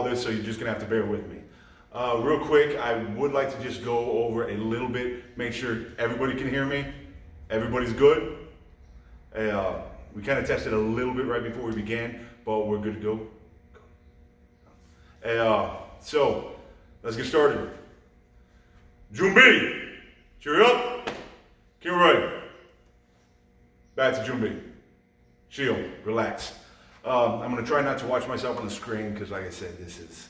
this, so you're just gonna have to bear with me. Real quick, I would like to just go over a little bit, make sure everybody can hear me. Everybody's good. We kind of tested a little bit right before we began, but we're good to go. So let's get started. Junbi, cheer up. Get ready. Back to Junbi. Chill, relax. I'm gonna try not to watch myself on the screen because, like I said, this is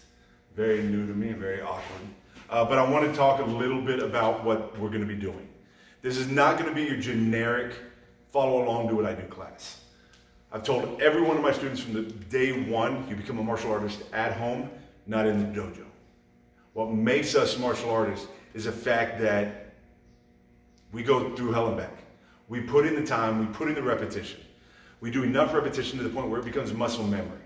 very new to me and very awkward. But I want to talk a little bit about what we're gonna be doing. This is not gonna be your generic follow along, do what I do class. I've told every one of my students from the day one, you become a martial artist at home, not in the dojo. What makes us martial artists is the fact that we go through hell and back. We put in the time, we put in the repetition. We do enough repetition to the point where it becomes muscle memory.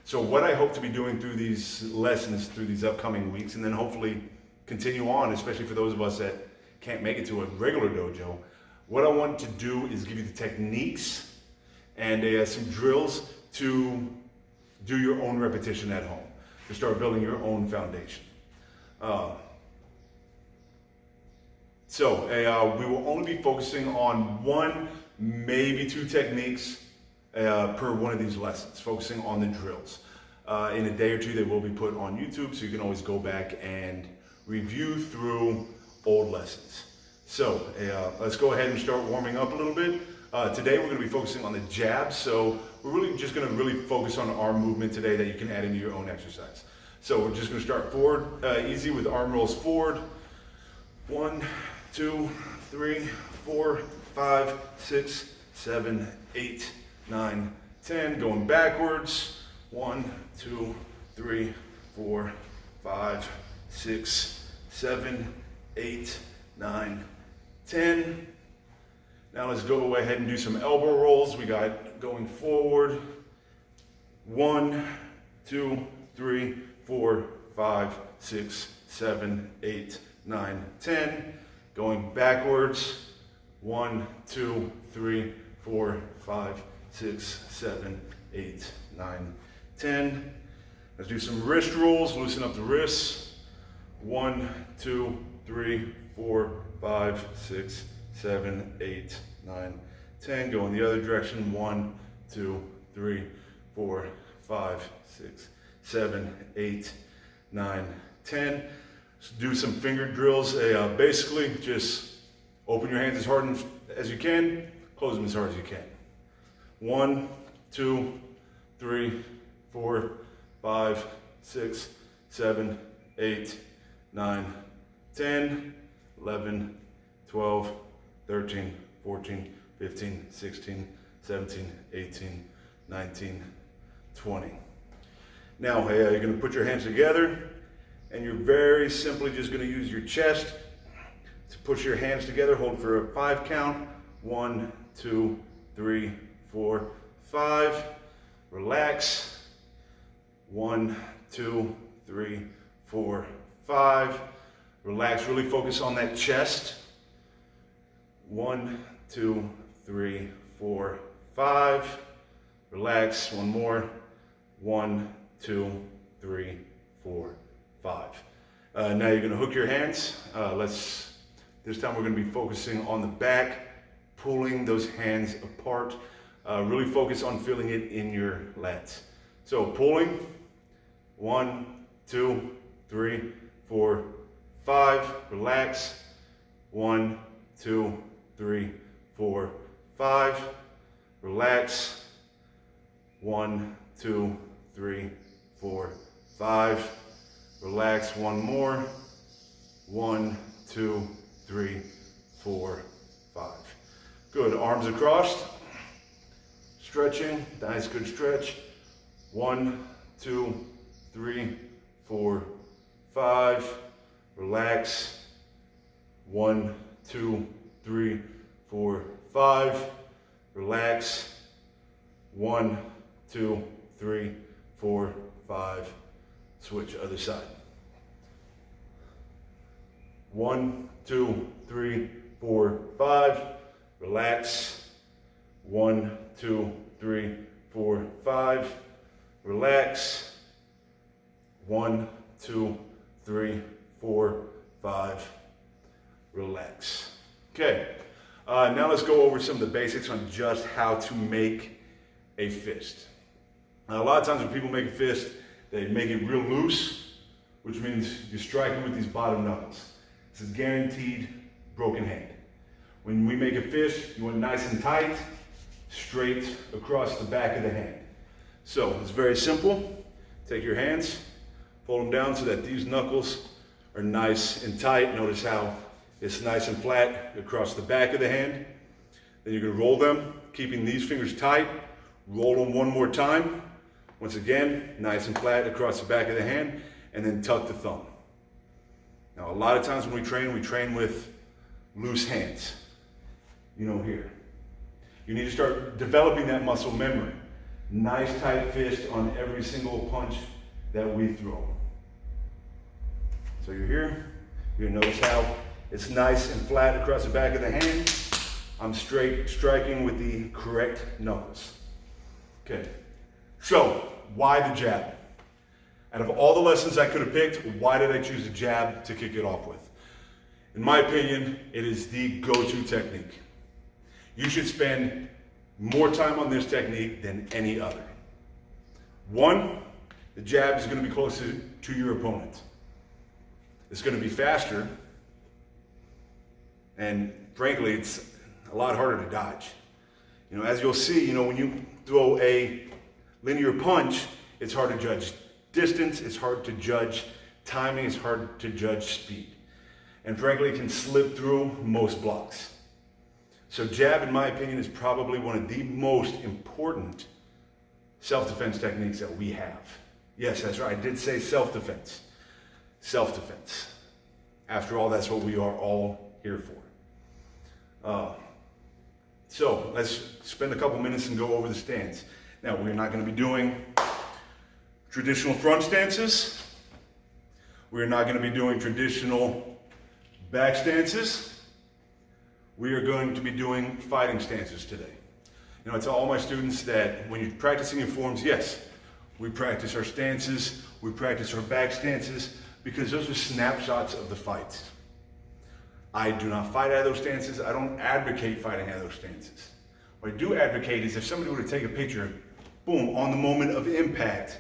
So what I hope to be doing through these lessons, through these upcoming weeks, and then hopefully continue on, especially for those of us that can't make it to a regular dojo, what I want to do is give you the techniques and some drills to do your own repetition at home, to start building your own foundation. We will only be focusing on one, maybe two techniques per one of these lessons, focusing on the drills. In a day or two, they will be put on YouTube, so you can always go back and review through old lessons. So let's go ahead and start warming up a little bit. Today we're going to be focusing on the jabs, so we're really just going to really focus on arm movement today that you can add into your own exercise. So we're just going to start forward, easy with arm rolls forward. 1, 2, 3, 4, 5, 6, 7, 8, 9, 10. Going backwards. 1, 2, 3, 4, 5, 6, 7, 8, 9, 10. Now let's go ahead and do some elbow rolls. We got going forward. 1, 2, 3, 4, 5, 6, 7, 8, 9, 10. Going backwards. 1, 2, 3, 4, 5, 6, 7, 8, 9, 10. Let's do some wrist rolls. Loosen up the wrists. 1, 2, 3, 4, 5, 6, 7, 8, 9, 10. Go in the other direction. 1, 2, 3, 4, 5, 6, 7, 8, 9, 10. Let's do some finger drills. Basically, just open your hands as hard as you can, close them as hard as you can. 1, 2, 3, 4, 5, 6, 7, 8, 9, 10, 11, 12, 13, 14, 15, 16, 17, 18, 19, 20. Now, you're going to put your hands together, and you're very simply just going to use your chest to push your hands together. Hold for a 5 count. 1, 2, 3, 4, 5. Relax. 1, 2, 3, 4, 5. Relax. Really focus on that chest. 1, 2, 3, 4, 5. Relax. One more. 1, 2, 3, 4, 5. Now you're going to hook your hands. This time we're going to be focusing on the back, pulling those hands apart. Really focus on feeling it in your lats. So pulling. 1, 2, 3, 4, 5. Relax. 1, 2, 3, 4, 5. Relax. 1, 2, 3, 4, 5. Relax. One more. 1, 2, 3, 4, 5. Good. Arms across. Stretching. Nice, good stretch. 1, 2, 3, 4, 5. Relax. 1, 2, 3, 4, 5. Relax. 1, 2, 3, 4, 5. Switch other side. 1, 2, 3, 4, 5. Relax. 1, 2, 3, 4, 5. Relax. 1, 2, 3, 4, 5. Relax. Okay, now let's go over some of the basics on just how to make a fist. Now, a lot of times when people make a fist, they make it real loose, which means you're striking with these bottom knuckles. This is guaranteed broken hand. When we make a fist, you want nice and tight, straight across the back of the hand. So it's very simple. Take your hands, fold them down so that these knuckles are nice and tight. Notice how it's nice and flat across the back of the hand. Then you're going to roll them, keeping these fingers tight. Roll them one more time. Once again, nice and flat across the back of the hand, and then tuck the thumb. Now, a lot of times when we train with loose hands. You know, here. You need to start developing that muscle memory. Nice tight fist on every single punch that we throw. So you're here. You're going to notice how it's nice and flat across the back of the hand. I'm straight striking with the correct knuckles. Okay, so why the jab? Out of all the lessons I could have picked, why did I choose the jab to kick it off with? In my opinion, it is the go-to technique. You should spend more time on this technique than any other. One, the jab is going to be closer to your opponent. It's going to be faster, and frankly, it's a lot harder to dodge. You know, as you'll see, when you throw a linear punch, it's hard to judge distance, it's hard to judge timing, it's hard to judge speed. And frankly, it can slip through most blocks. So jab, in my opinion, is probably one of the most important self-defense techniques that we have. Yes, that's right, I did say self-defense. Self-defense. After all, that's what we are all here for. So let's spend a couple minutes and go over the stance. Now, we're not going to be doing traditional front stances. We're not going to be doing traditional back stances. We are going to be doing fighting stances today. I tell all my students that when you're practicing in forms, yes, we practice our stances, we practice our back stances, because those are snapshots of the fight. I do not fight out of those stances. I don't advocate fighting out of those stances. What I do advocate is if somebody were to take a picture, boom, on the moment of impact,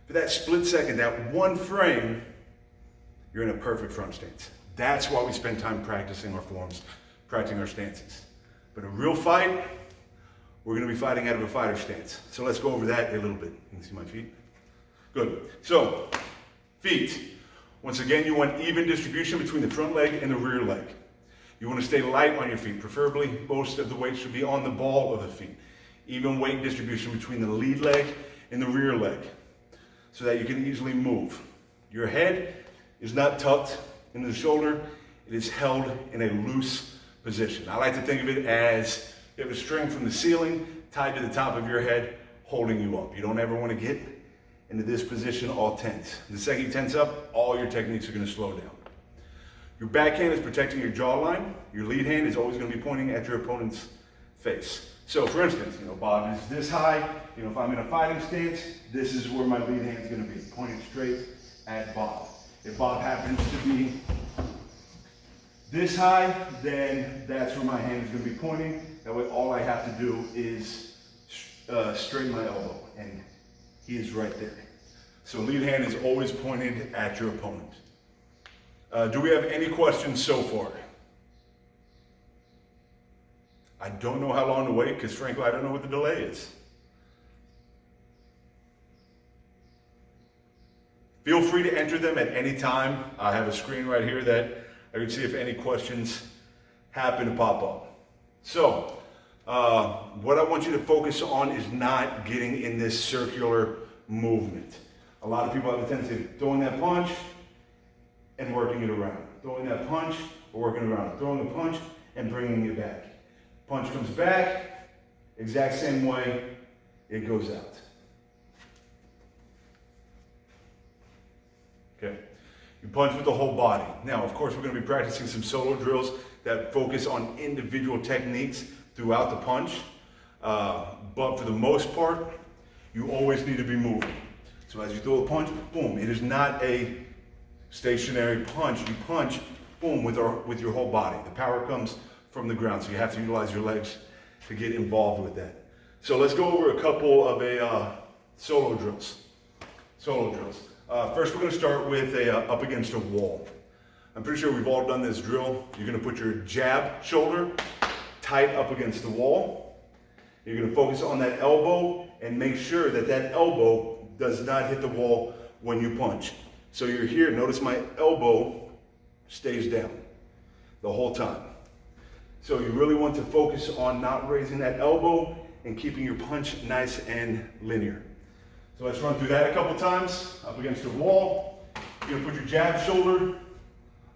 for that split second, that one frame, you're in a perfect front stance. That's why we spend time practicing our forms, practicing our stances. But a real fight, we're going to be fighting out of a fighter stance. So let's go over that a little bit. You can see my feet? Good. So, feet. Once again, you want even distribution between the front leg and the rear leg. You want to stay light on your feet. Preferably, most of the weight should be on the ball of the feet. Even weight distribution between the lead leg and the rear leg, so that you can easily move. Your head is not tucked into the shoulder. It is held in a loose position. I like to think of it as you have a string from the ceiling tied to the top of your head, holding you up. You don't ever want to get into this position all tense. The second you tense up, all your techniques are going to slow down. Your backhand is protecting your jawline. Your lead hand is always going to be pointing at your opponent's face. So for instance, Bob is this high. If I'm in a fighting stance, this is where my lead hand is going to be, pointing straight at Bob. If Bob happens to be this high, then that's where my hand is going to be pointing. That way all I have to do is straighten my elbow, and he is right there. So lead hand is always pointed at your opponent. Do we have any questions so far? I don't know how long to wait, because frankly, I don't know what the delay is. Feel free to enter them at any time. I have a screen right here that I can see if any questions happen to pop up. So, what I want you to focus on is not getting in this circular movement. A lot of people have a tendency of throwing that punch and working it around. Throwing that punch or working it around. Throwing a punch and bringing it back. Punch comes back, exact same way it goes out. Okay, you punch with the whole body. Now, of course, we're going to be practicing some solo drills that focus on individual techniques throughout the punch. But for the most part, you always need to be moving. So as you throw the punch, boom, it is not a stationary punch. You punch, boom, with your whole body. The power comes from the ground, so you have to utilize your legs to get involved with that. So let's go over a couple of solo drills. First, we're going to start with up against a wall. I'm pretty sure we've all done this drill. You're going to put your jab shoulder tight up against the wall. You're going to focus on that elbow and make sure that that elbow does not hit the wall when you punch. So you're here, notice my elbow stays down the whole time. So you really want to focus on not raising that elbow and keeping your punch nice and linear. So let's run through that a couple times. Up against the wall. You're gonna put your jab shoulder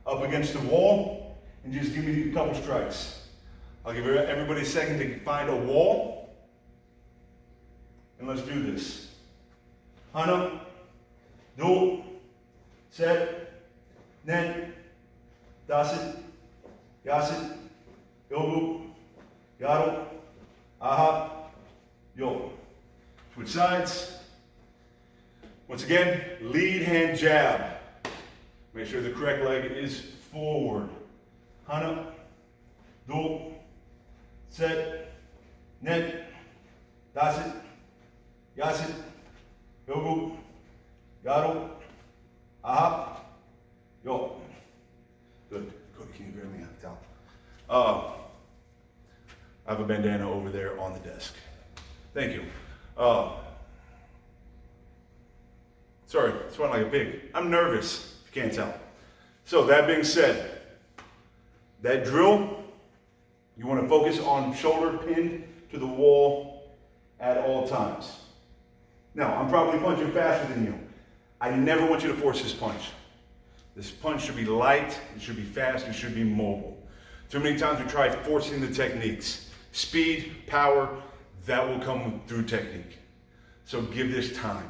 up against the wall and just give me a couple strikes. I'll give everybody a second to find a wall. And let's do this. Hana, do, set, net, dasit, yasit, yogu, yaro, aha, yo. Switch sides. Once again, lead hand jab. Make sure the correct leg is forward. Hana, do, set, net, dasit, yasit, yogu, yaro, aha, yo. Good. Cody, can you grab me a towel? I have a bandana over there on the desk. Thank you. Sorry, sweating like a pig. I'm nervous, if you can't tell. So that being said, that drill, you want to focus on shoulder pinned to the wall at all times. Now, I'm probably punching faster than you. I never want you to force this punch. This punch should be light, it should be fast, it should be mobile. Too many times we try forcing the techniques. Speed, power, that will come through technique. So give this time.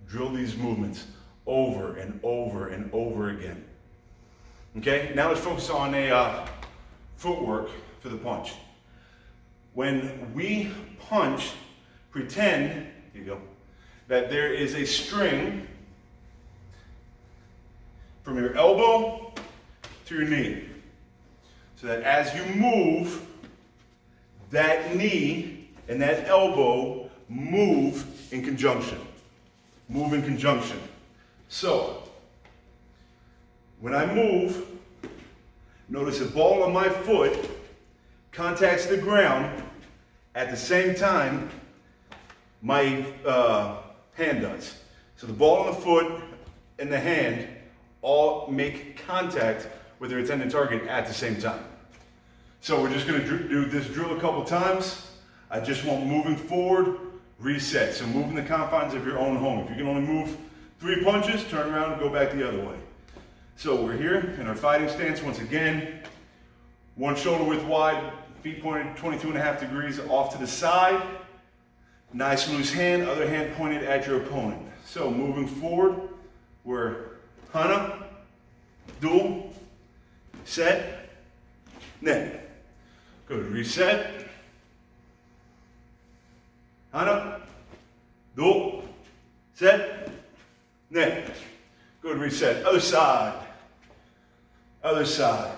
Drill these movements over and over and over again. Okay, now let's focus on footwork for the punch. When we punch, pretend, here you go, that there is a string from your elbow to your knee. So that as you move, that knee and that elbow move in conjunction. Move in conjunction. So, when I move, notice the ball on my foot contacts the ground at the same time my hand does. So the ball on the foot and the hand all make contact with their intended target at the same time. So we're just going to do this drill a couple times. I just want moving forward, reset. So move in the confines of your own home. If you can only move 3 punches, turn around and go back the other way. So we're here in our fighting stance once again. One shoulder width wide, feet pointed 22.5 degrees off to the side. Nice loose hand, other hand pointed at your opponent. So moving forward, we're hana, dual, set, net. Good, reset. Hana, dual, set, net. Good, reset. Other side. Other side.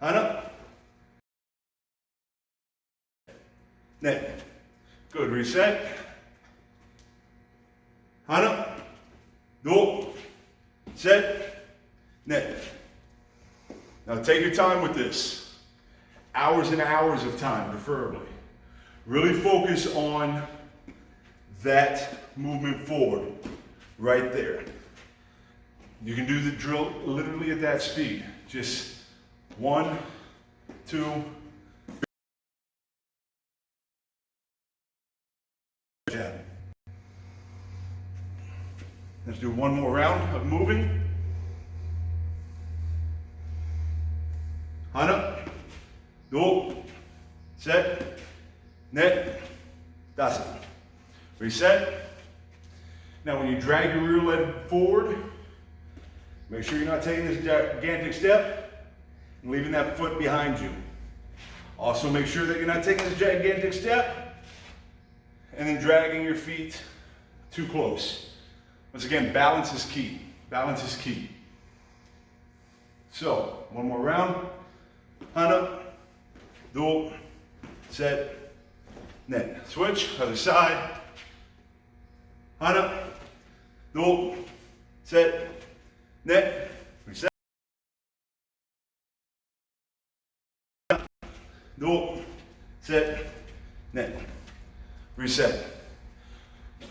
Hana, net. Good, reset. Hana, dual, set, net. Now take your time with this. Hours and hours of time, preferably. Really focus on that movement forward, right there. You can do the drill literally at that speed. Just 1, 2, jab. Let's do one more round of moving. Hana, dual, set, net, dasit. Reset. Now when you drag your rear leg forward, make sure you're not taking this gigantic step and leaving that foot behind you. Also make sure that you're not taking this gigantic step and then dragging your feet too close. Once again, balance is key. Balance is key. So, one more round. Hana, dual, set, net. Switch, other side. Hana, dual, set, net. Reset. Dual, set, net. Reset.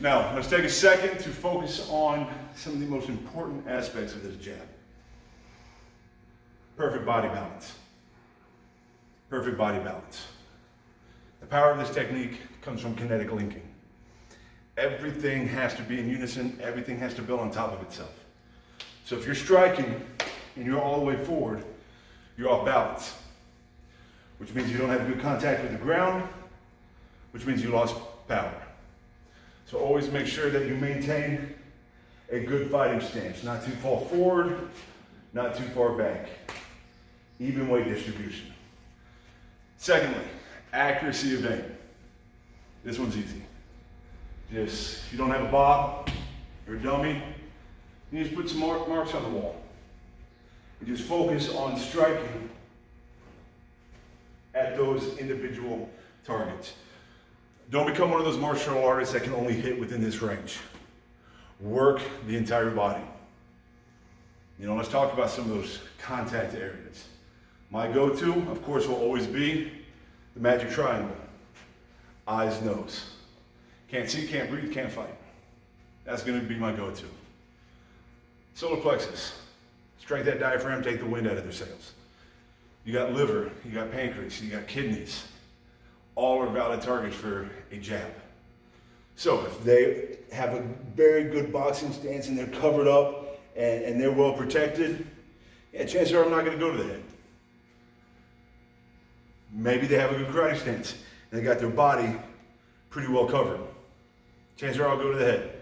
Now, let's take a second to focus on some of the most important aspects of this jab. Perfect body balance. Perfect body balance. The power of this technique comes from kinetic linking. Everything has to be in unison. Everything has to build on top of itself. So if you're striking and you're all the way forward, you're off balance, which means you don't have good contact with the ground, which means you lost power. So always make sure that you maintain a good fighting stance, not too far forward, not too far back. Even weight distribution. Secondly, accuracy of aim. This one's easy. Just, if you don't have a bob, you're a dummy, you just put some marks on the wall. And just focus on striking at those individual targets. Don't become one of those martial artists that can only hit within this range. Work the entire body. You know, let's talk about some of those contact areas. My go-to, of course, will always be the magic triangle. Eyes, nose. Can't see, can't breathe, can't fight. That's gonna be my go-to. Solar plexus. Strike that diaphragm, take the wind out of their sails. You got liver, you got pancreas, you got kidneys. All are valid targets for a jab. So if they have a very good boxing stance and they're covered up and they're well protected, yeah, chances are I'm not gonna go to the head. Maybe they have a good karate stance and they got their body pretty well covered. Chances are I'll go to the head.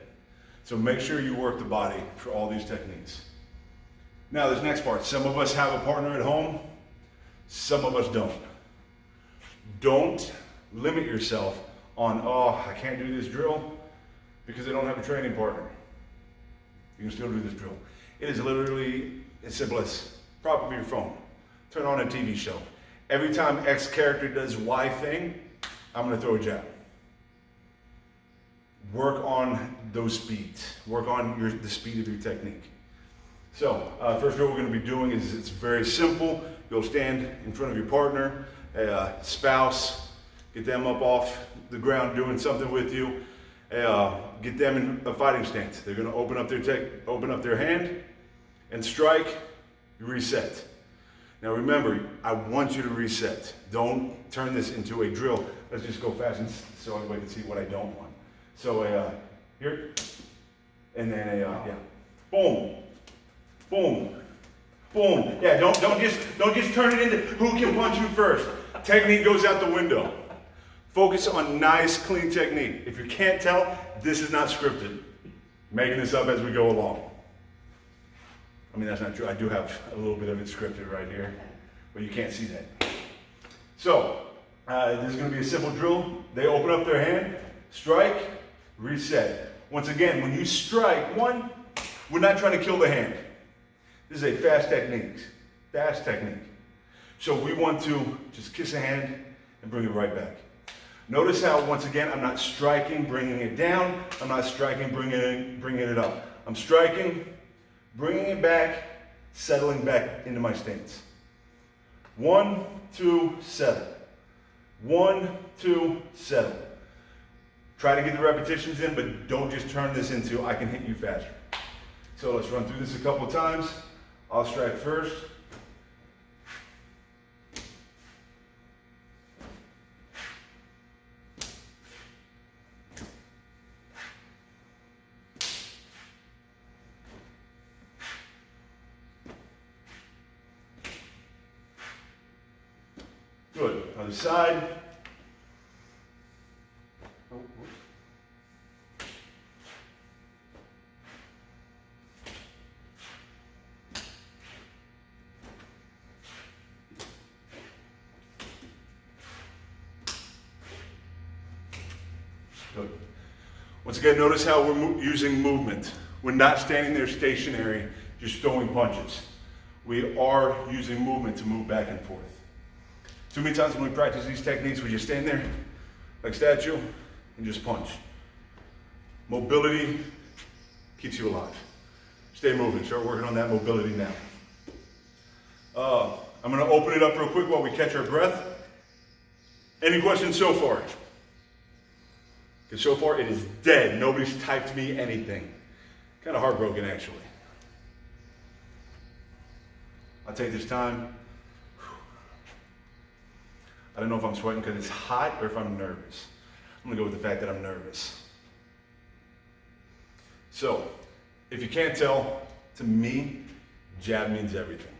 So make sure you work the body for all these techniques. Now this next part, some of us have a partner at home, some of us don't. Don't limit yourself on, oh, I can't do this drill because I don't have a training partner. You can still do this drill. It is literally as simple as prop up your phone, turn on a TV show. Every time X character does Y thing, I'm gonna throw a jab. Work on those speeds. Work on the speed of your technique. So, first drill we're gonna be doing is, it's very simple. You'll stand in front of your partner, a spouse, get them up off the ground doing something with you. Get them in a fighting stance. They're gonna open up their hand and strike, reset. Now remember, I want you to reset. Don't turn this into a drill. Let's just go fast and so everybody can see what I don't want. So here, and then yeah, boom, boom, boom. Yeah, don't just turn it into who can punch you first. Technique goes out the window. Focus on nice, clean technique. If you can't tell, this is not scripted. Making this up as we go along. I mean, that's not true. I do have a little bit of it scripted right here, but you can't see that. So, this is going to be a simple drill. They open up their hand, strike, reset. Once again, when you strike, one, we're not trying to kill the hand. This is a fast technique. Fast technique. So we want to just kiss a hand and bring it right back. Notice how, once again, I'm not striking, bringing it down. I'm not striking, bringing it up. I'm striking, bringing it back, settling back into my stance. 1, 2, settle. 1, 2, settle. Try to get the repetitions in, but don't just turn this into I can hit you faster. So let's run through this a couple of times. I'll strike first. Good. Other side. Good. Once again, notice how we're using movement. We're not standing there stationary, just throwing punches. We are using movement to move back and forth. Too many times when we practice these techniques, we just stand there like statue and just punch. Mobility keeps you alive. Stay moving, start working on that mobility now. I'm gonna open it up real quick while we catch our breath. Any questions so far? Because so far it is dead. Nobody's typed me anything. Kind of heartbroken, actually. I'll take this time. I don't know if I'm sweating because it's hot or if I'm nervous. I'm gonna go with the fact that I'm nervous. So, if you can't tell, to me, jab means everything.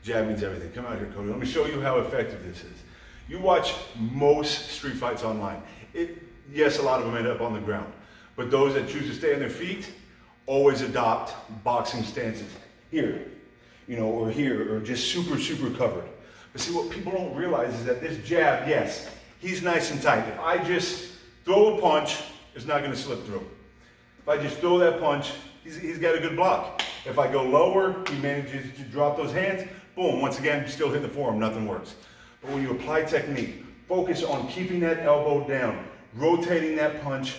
Jab means everything. Come out here, Cody. Let me show you how effective this is. You watch most street fights online. Yes, a lot of them end up on the ground. But those that choose to stay on their feet always adopt boxing stances. Here, or here, or just super, super covered. But see, what people don't realize is that this jab, yes, he's nice and tight. If I just throw a punch, it's not gonna slip through. If I just throw that punch, he's got a good block. If I go lower, he manages to drop those hands, boom, once again, still hit the forearm, nothing works. But when you apply technique, focus on keeping that elbow down, rotating that punch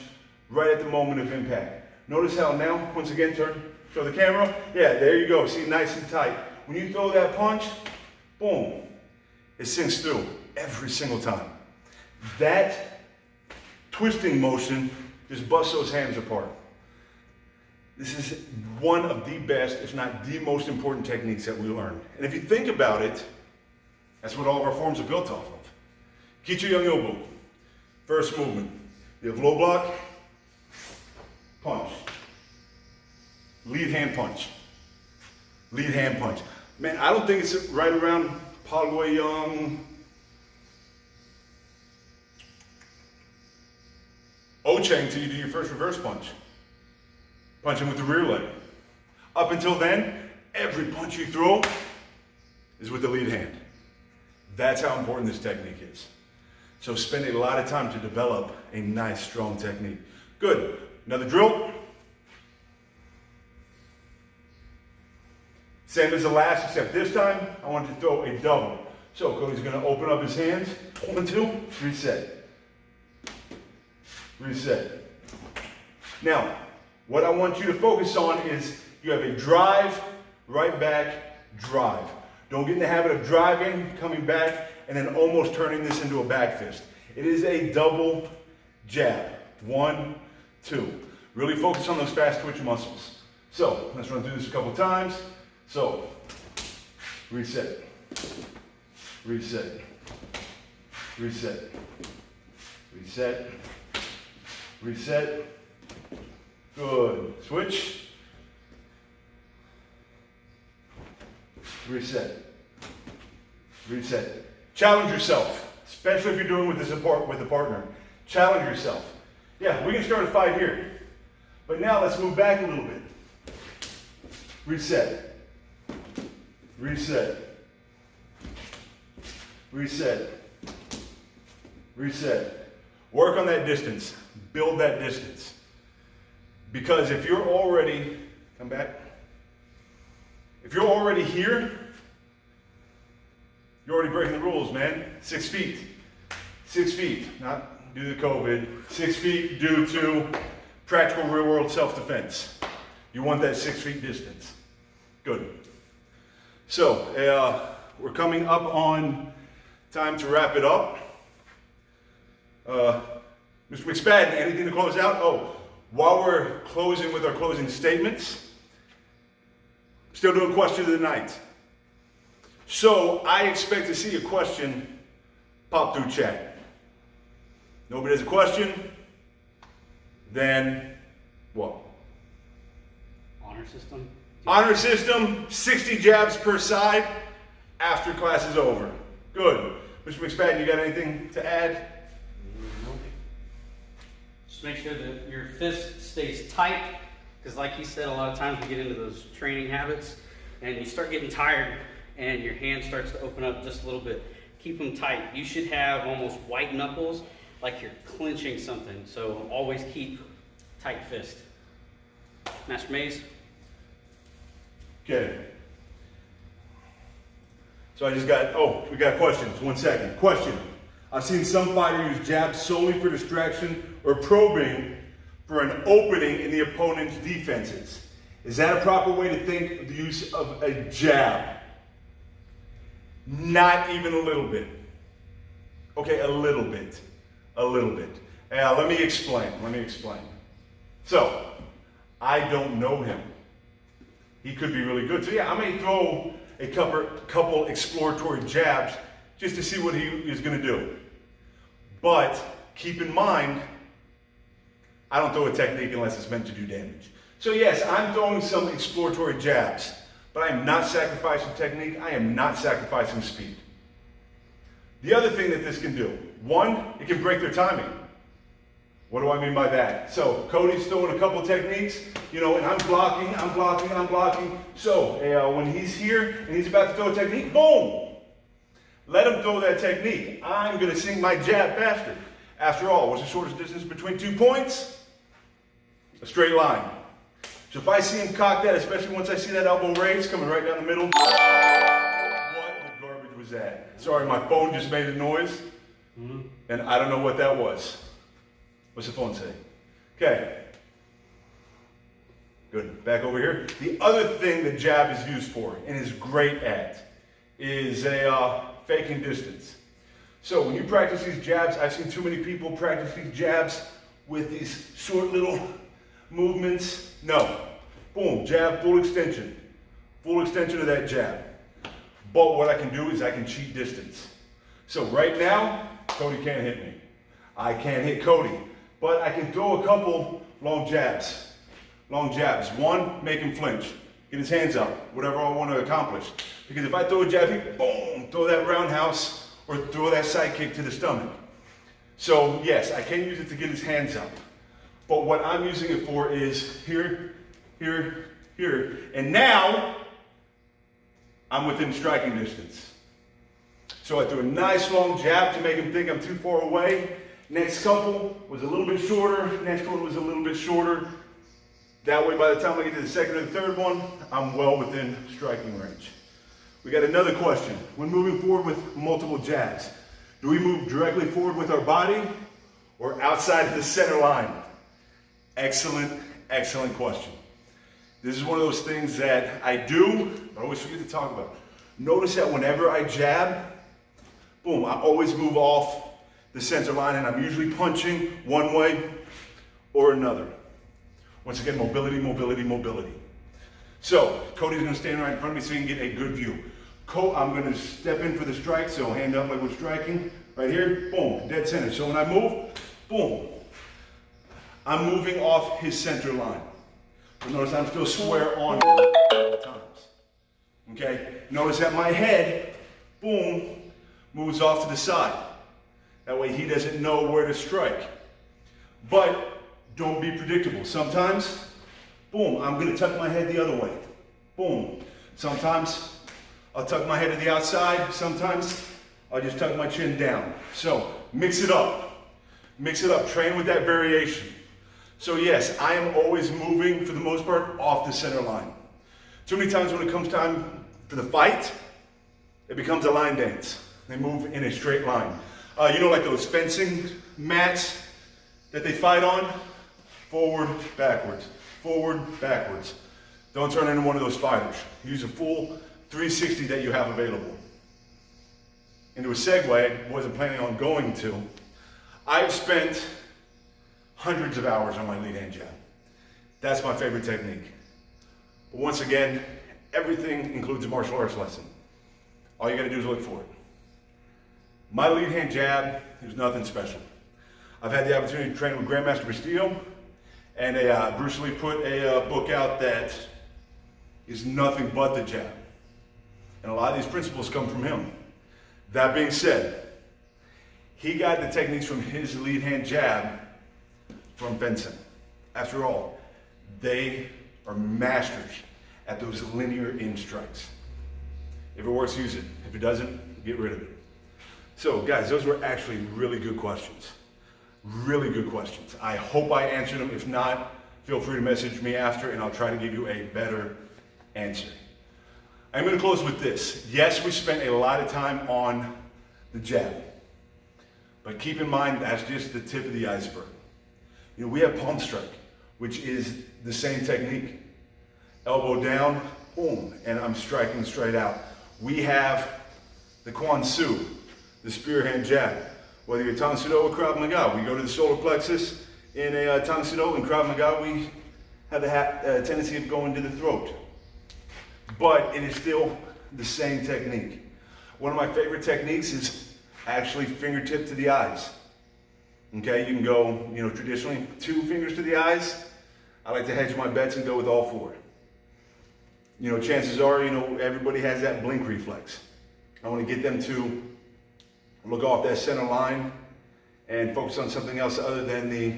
right at the moment of impact. Notice how now, once again, show the camera. Yeah, there you go, see, nice and tight. When you throw that punch, boom, it sinks through every single time. That twisting motion just busts those hands apart. This is one of the best, if not the most important techniques that we learn. And if you think about it, that's what all of our forms are built off of. Kicho Young-Yobu, first movement. You have low block, punch. Lead hand punch. Lead hand punch. Man, I don't think it's right around Palgue Young. O-Chang till you do your first reverse punch. Punch him with the rear leg. Up until then, every punch you throw is with the lead hand. That's how important this technique is. So spend a lot of time to develop a nice, strong technique. Good. Another drill. Same as the last, except this time, I want to throw a double. So Cody's gonna open up his hands. 1, 2, reset. Reset. Now, what I want you to focus on is you have a drive, right back, drive. Don't get in the habit of driving, coming back, and then almost turning this into a back fist. It is a double jab. 1, 2. Really focus on those fast twitch muscles. So, let's run through this a couple times. So, reset, reset, reset, reset, reset. Good. Switch. Reset. Reset. Challenge yourself, especially if you're doing with a partner. Challenge yourself. Yeah, we can start a fight here. But now let's move back a little bit. Reset. Reset. Reset. Reset. Work on that distance. Build that distance. Because if you're already, come back. If you're already here, you're already breaking the rules, man. 6 feet. 6 feet, not due to COVID. 6 feet due to practical real world self-defense. You want that 6 feet distance. Good. So, we're coming up on time to wrap it up. Mr. McSpadden, anything to close out? Oh, while we're closing with our closing statements, still doing question of the night. So I expect to see a question pop through chat. Nobody has a question? Then what? Honor system. Honor system, 60 jabs per side after class is over. Good. Mr. McSpadden, you got anything to add? Just make sure that your fist stays tight, because like he said, a lot of times we get into those training habits and you start getting tired and your hand starts to open up just a little bit. Keep them tight. You should have almost white knuckles like you're clenching something, so always keep tight fist. Master Maze. Okay. So I just got, we got questions. 1 second. Question. I've seen some fighter use jabs solely for distraction or probing for an opening in the opponent's defenses. Is that a proper way to think of the use of a jab? Not even a little bit. Okay, a little bit. A little bit. Let me explain. So, I don't know him. He could be really good. So yeah, I may throw a couple exploratory jabs just to see what he is going to do. But keep in mind, I don't throw a technique unless it's meant to do damage. So yes, I'm throwing some exploratory jabs, but I am not sacrificing technique. I am not sacrificing speed. The other thing that this can do, one, it can break their timing. What do I mean by that? So Cody's throwing a couple techniques, and I'm blocking. So when he's here and he's about to throw a technique, boom! Let him throw that technique. I'm going to sink my jab faster. After all, what's the shortest distance between 2 points? A straight line. So if I see him cock that, especially once I see that elbow raise coming right down the middle, what the garbage was that? Sorry, my phone just made a noise, and I don't know what that was. What's the phone say? Okay. Good. Back over here. The other thing that jab is used for, and is great at, is faking distance. So when you practice these jabs, I've seen too many people practice these jabs with these short little movements. No. Boom, jab, full extension. Full extension of that jab. But what I can do is I can cheat distance. So right now, Cody can't hit me. I can't hit Cody. But I can throw a couple long jabs. Long jabs. One, make him flinch. Get his hands up. Whatever I want to accomplish. Because if I throw a jab, boom, throw that roundhouse or throw that side kick to the stomach. So yes, I can use it to get his hands up. But what I'm using it for is here, here, here. And now, I'm within striking distance. So I threw a nice long jab to make him think I'm too far away. Next couple was a little bit shorter. Next one was a little bit shorter. That way, by the time I get to the second or the third one, I'm well within striking range. We got another question. When moving forward with multiple jabs, do we move directly forward with our body or outside of the center line? Excellent, excellent question. This is one of those things that I do, but I always forget to talk about. Notice that whenever I jab, boom, I always move off the center line, and I'm usually punching one way or another. Once again, mobility, mobility, mobility. So, Cody's gonna stand right in front of me so he can get a good view. I'm gonna step in for the strike, so hand up like we're striking. Right here, boom, dead center. So when I move, boom, I'm moving off his center line. But notice I'm still square on him all the times. Okay, notice that my head, boom, moves off to the side. That way he doesn't know where to strike. But don't be predictable. Sometimes, boom, I'm gonna tuck my head the other way. Boom. Sometimes I'll tuck my head to the outside. Sometimes I'll just tuck my chin down. So mix it up. Mix it up. Train with that variation. So yes, I am always moving, for the most part, off the center line. Too many times when it comes time for the fight, it becomes a line dance. They move in a straight line. Like those fencing mats that they fight on? Forward, backwards. Forward, backwards. Don't turn into one of those fighters. Use a full 360 that you have available. Into a segue I wasn't planning on going to. I've spent hundreds of hours on my lead hand jab. That's my favorite technique. But once again, everything includes a martial arts lesson. All you gotta do is look for it. My lead hand jab is nothing special. I've had the opportunity to train with Grandmaster Bastillo, and Bruce Lee put a book out that is nothing but the jab. And a lot of these principles come from him. That being said, he got the techniques from his lead hand jab from fencing. After all, they are masters at those linear in strikes. If it works, use it. If it doesn't, get rid of it. So guys, those were actually really good questions. Really good questions. I hope I answered them. If not, feel free to message me after and I'll try to give you a better answer. I'm going to close with this. Yes, we spent a lot of time on the jab, but keep in mind that's just the tip of the iceberg. You know, we have palm strike, which is the same technique. Elbow down, boom, and I'm striking straight out. We have the Quan Su, the spear hand jab. Whether you're Tang Soo Do or Krav Maga, we go to the solar plexus in a Tang Soo Do. In Krav Maga, we have the tendency of going to the throat. But it is still the same technique. One of my favorite techniques is actually fingertip to the eyes. Okay, you can go, you know, traditionally 2 fingers to the eyes. I like to hedge my bets and go with all 4. You know, chances are, you know, everybody has that blink reflex. I want to get them to look off that center line and focus on something else other than the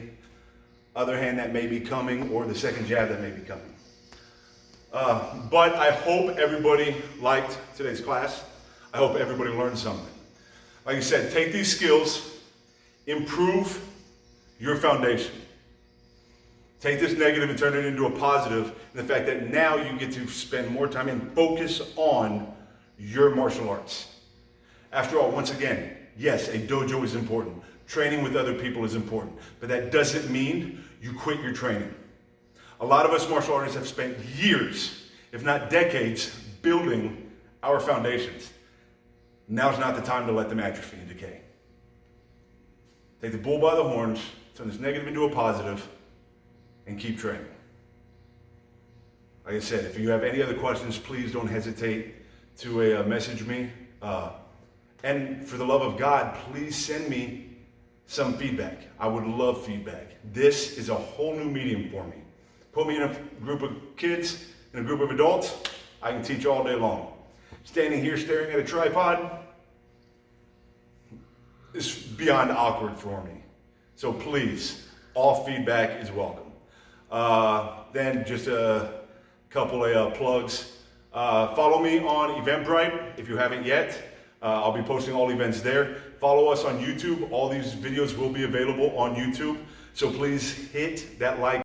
other hand that may be coming or the second jab that may be coming. But I hope everybody liked today's class. I hope everybody learned something. Like I said, take these skills, improve your foundation. Take this negative and turn it into a positive in the fact that now you get to spend more time and focus on your martial arts. After all, once again, yes, a dojo is important. Training with other people is important, but that doesn't mean you quit your training. A lot of us martial artists have spent years, if not decades, building our foundations. Now's not the time to let them atrophy and decay. Take the bull by the horns, turn this negative into a positive, and keep training. Like I said, if you have any other questions, please don't hesitate to message me. And for the love of God, please send me some feedback. I would love feedback. This is a whole new medium for me. Put me in a group of kids, in a group of adults, I can teach all day long. Standing here staring at a tripod is beyond awkward for me. So please, all feedback is welcome. Then just a couple of plugs. Follow me on Eventbrite if you haven't yet. I'll be posting all events there. Follow us on YouTube. All these videos will be available on YouTube. So please hit that like